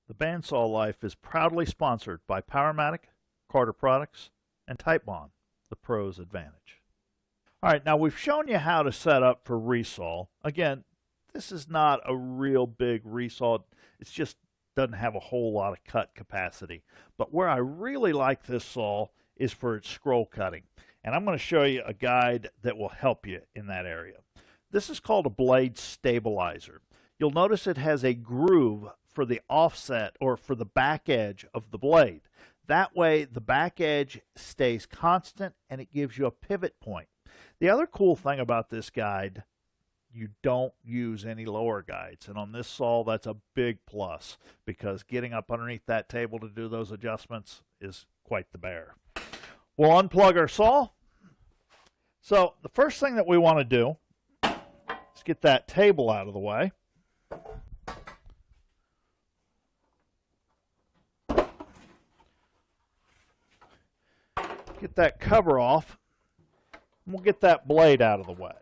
The bandsaw life is proudly sponsored by Powermatic, Carter Products, and Typebond, the pro's advantage. All right, now we've shown you how to set up for resaw. Again, this is not a real big resaw. It just doesn't have a whole lot of cut capacity. But where I really like this saw is for its scroll cutting. And I'm going to show you a guide that will help you in that area. This is called a blade stabilizer. You'll notice it has a groove for the offset or for the back edge of the blade. That way the back edge stays constant and it gives you a pivot point. The other cool thing about this guide, you don't use any lower guides. And on this saw, that's a big plus because getting up underneath that table to do those adjustments is quite the bear. We'll unplug our saw. So the first thing that we want to do is get that table out of the way. Get that cover off, and we'll get that blade out of the way.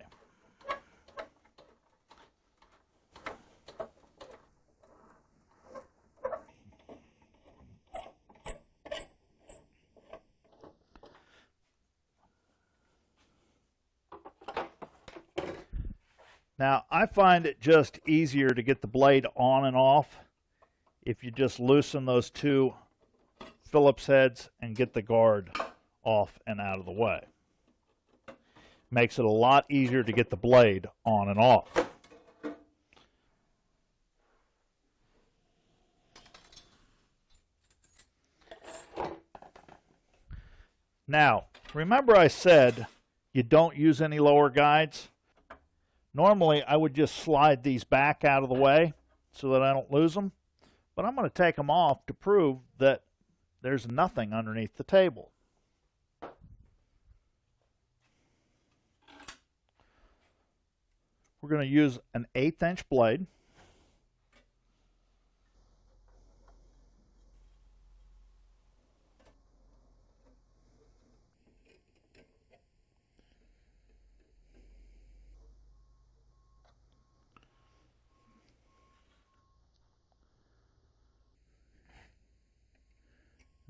Now, I find it just easier to get the blade on and off if you just loosen those two Phillips heads and get the guard off and out of the way. Makes it a lot easier to get the blade on and off. Now, remember I said you don't use any lower guides? Normally, I would just slide these back out of the way so that I don't lose them, but I'm going to take them off to prove that there's nothing underneath the table. We're going to use an 1/8" blade.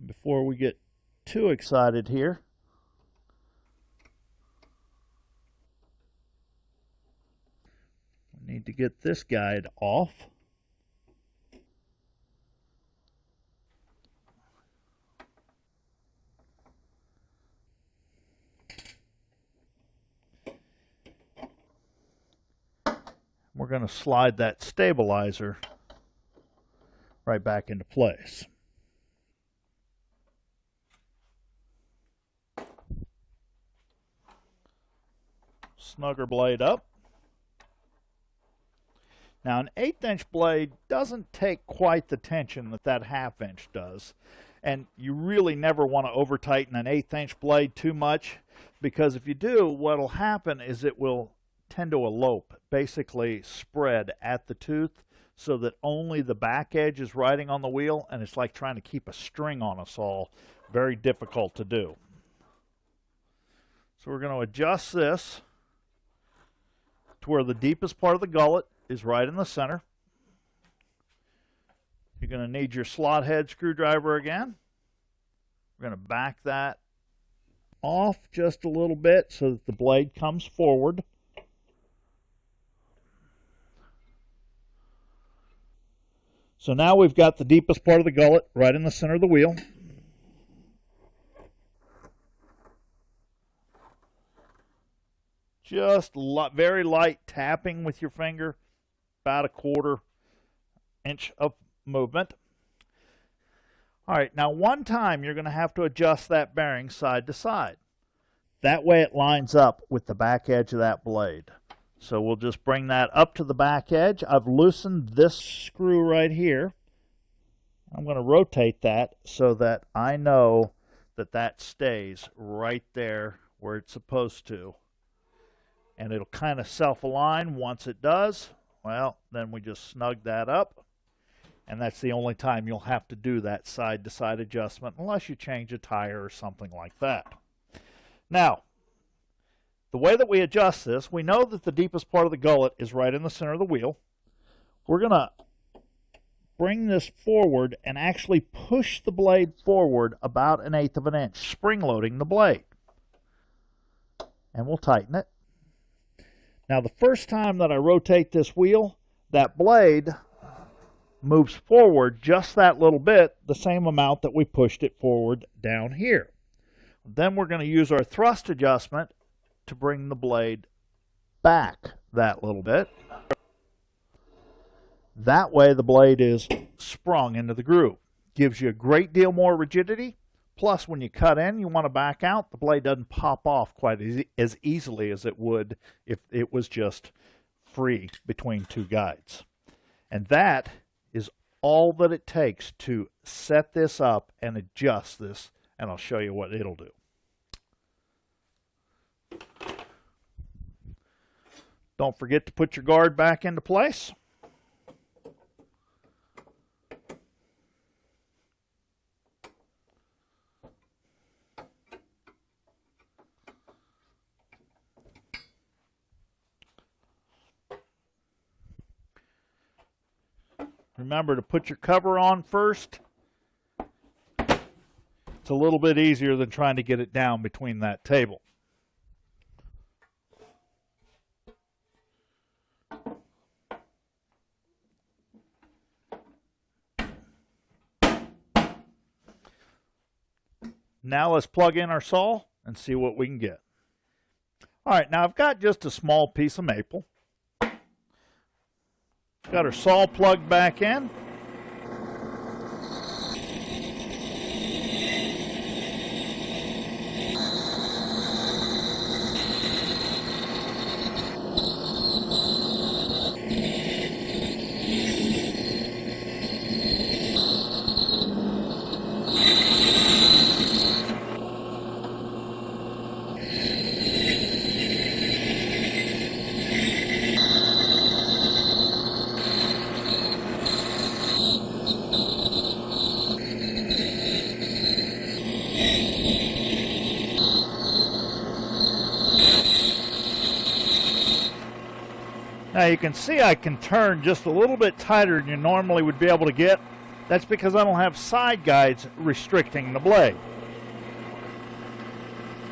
Before we get too excited here, we need to get this guide off. We're going to slide that stabilizer right back into place. Snug our blade up. Now an 1/8" blade doesn't take quite the tension that that 1/2" does, and you really never want to over tighten an 1/8" blade too much, because if you do, what'll happen is it will tend to elope, basically spread at the tooth, so that only the back edge is riding on the wheel, and it's like trying to keep a string on a saw. Very difficult to do. So we're going to adjust this to where the deepest part of the gullet is right in the center. You're going to need your slot head screwdriver again. We're going to back that off just a little bit so that the blade comes forward. So now we've got the deepest part of the gullet right in the center of the wheel. Just very light tapping with your finger, about a 1/4 inch of movement. All right, now one time you're going to have to adjust that bearing side to side. That way it lines up with the back edge of that blade. So we'll just bring that up to the back edge. I've loosened this screw right here. I'm going to rotate that so that I know that that stays right there where it's supposed to. And it'll kind of self-align. Once it does, well, then we just snug that up. And that's the only time you'll have to do that side-to-side adjustment, unless you change a tire or something like that. Now, the way that we adjust this, we know that the deepest part of the gullet is right in the center of the wheel. We're going to bring this forward and actually push the blade forward about 1/8 of an inch, spring loading the blade. And we'll tighten it. Now the first time that I rotate this wheel, that blade moves forward just that little bit, the same amount that we pushed it forward down here. Then we're going to use our thrust adjustment to bring the blade back that little bit. That way the blade is sprung into the groove. Gives you a great deal more rigidity. Plus, when you cut in, you want to back out, the blade doesn't pop off quite as easily as it would if it was just free between two guides. And that is all that it takes to set this up and adjust this, and I'll show you what it'll do. Don't forget to put your guard back into place. Remember to put your cover on first. It's a little bit easier than trying to get it down between that table. Now let's plug in our saw and see what we can get. All right, now I've got just a small piece of maple. Got our saw plugged back in. Now you can see I can turn just a little bit tighter than you normally would be able to get. That's because I don't have side guides restricting the blade.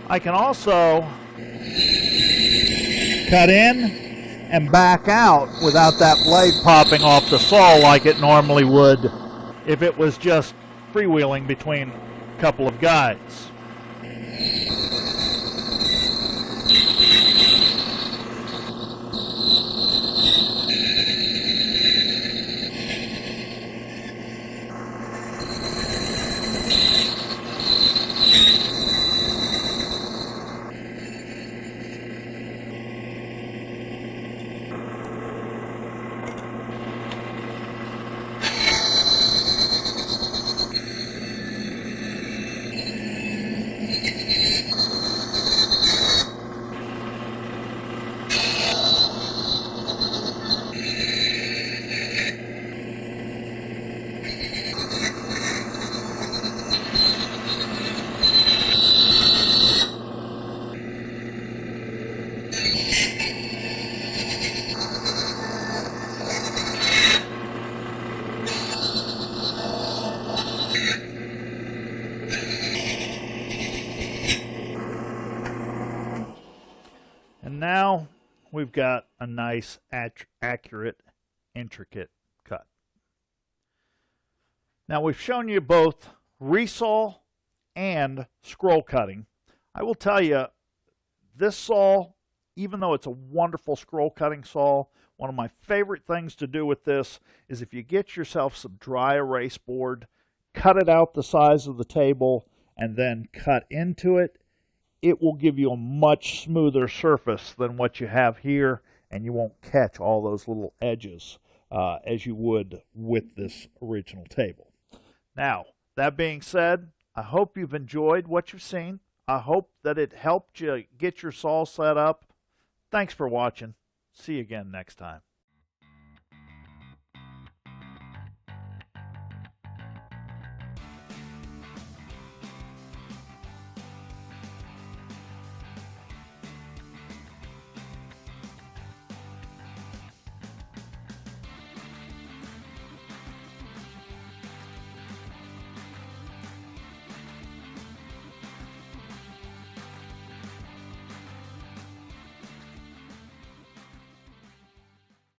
I can also cut in and back out without that blade popping off the saw like it normally would if it was just freewheeling between a couple of guides. And now we've got a nice, accurate, intricate cut. Now we've shown you both resaw and scroll cutting. I will tell you, this saw, even though it's a wonderful scroll cutting saw, one of my favorite things to do with this is if you get yourself some dry erase board, cut it out the size of the table, and then cut into it, it will give you a much smoother surface than what you have here, and you won't catch all those little edges as you would with this original table. Now, that being said, I hope you've enjoyed what you've seen. I hope that it helped you get your saw set up. Thanks for watching. See you again next time.